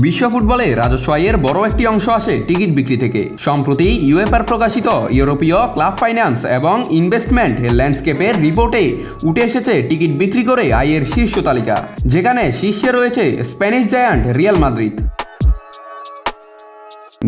বিশ্ব ফুটবলে রাজস্ব আয়ের বড় একটি অংশ আসে টিকিট বিক্রি থেকে। সম্প্রতি ইউএফার প্রকাশিত ইউরোপীয় ক্লাব ফাইন্যান্স এবং ইনভেস্টমেন্ট ল্যান্ডস্কেপের রিপোর্টে উঠে এসেছে টিকিট বিক্রি করে আয়ের শীর্ষ তালিকা, যেখানে শীর্ষে রয়েছে স্প্যানিশ জায়ান্ট রিয়াল মাদ্রিদ।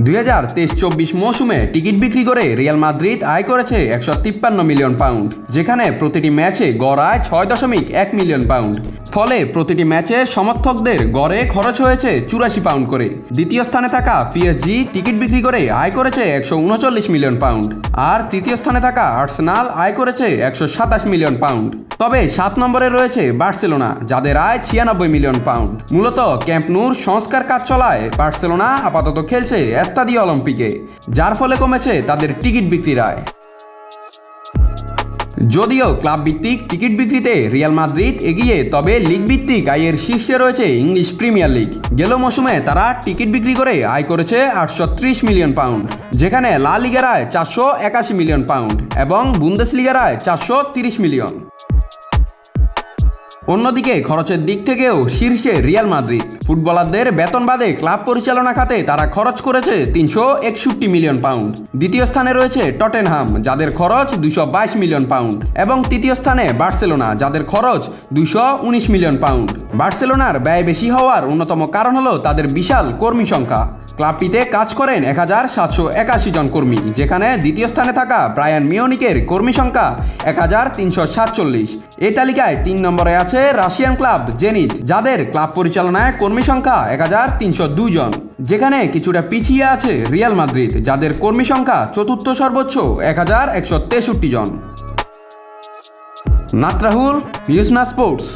2023-24 মৌসুমে টিকিট বিক্রি করে রিয়াল মাদ্রিদ আয় করেছে 153 মিলিয়ন পাউন্ড, যেখানে প্রতিটি ম্যাচে গড় আয় 6.1 মিলিয়ন পাউন্ড। ফলে প্রতিটি ম্যাচে সমর্থকদের গড়ে খরচ হয়েছে 84 পাউন্ড করে। দ্বিতীয় স্থানে থাকা পিএসজি টিকিট বিক্রি করে আয় করেছে 139 মিলিয়ন পাউন্ড, আর তৃতীয় স্থানে থাকা আর্সেনাল আয় করেছে 127 মিলিয়ন পাউন্ড। তবে 7 নম্বরে রয়েছে বার্সেলোনা, যাদের আয় 96 মিলিয়ন পাউন্ড। মূলত ক্যাম্প নুর সংস্কার কাজ চলায় বার্সেলোনা আপাতত খেলছে এস্তাদিও অলিম্পিকে, যার ফলে কমেছে তাদের টিকিট বিক্রির আয়। যদিও ক্লাব ভিত্তিক টিকিট বিক্রিতে রিয়াল মাদ্রিদ এগিয়ে, তবে লিগ ভিত্তিক আয়ের শীর্ষে রয়েছে ইংলিশ প্রিমিয়ার লিগ। গেল মৌসুমে তারা টিকিট বিক্রি করে আয় করেছে 830 মিলিয়ন পাউন্ড, যেখানে লা লিগার আয় 481 মিলিয়ন পাউন্ড এবং বুন্দেসলিগার আয় 430 মিলিয়ন। অন্যদিকে খরচের দিক থেকেও শীর্ষে রিয়াল মাদ্রিদ। ফুটবলারদের বেতন বাদে ক্লাব পরিচালনা খাতে তারা খরচ করেছে 361 মিলিয়ন পাউন্ড। দ্বিতীয় স্থানে রয়েছে টটেনহাম, যাদের খরচ 222 মিলিয়ন পাউন্ড, এবং তৃতীয় স্থানে বার্সেলোনা, যাদের খরচ 219 মিলিয়ন পাউন্ড। বার্সেলোনার ব্যয় বেশি হওয়ার অন্যতম কারণ হলো তাদের বিশাল কর্মী সংখ্যা। ক্লাবটিতে কাজ করেন 1781 জন কর্মী, যেখানে দ্বিতীয় স্থানে থাকা ব্রায়ান মিওনিকের কর্মী সংখ্যা 1347। এই তালিকায় 3 নম্বরে আছে রাশিয়ান ক্লাব জেনিত, যাদের ক্লাব পরিচালনায় কর্মী সংখ্যা 1302 জন, যেখানে কিছুটা পিছিয়ে আছে রিয়াল মাদ্রিদ, যাদের কর্মী সংখ্যা চতুর্থ সর্বোচ্চ 1163 জন। নাত রাহুল, নিউজ না স্পোর্টস।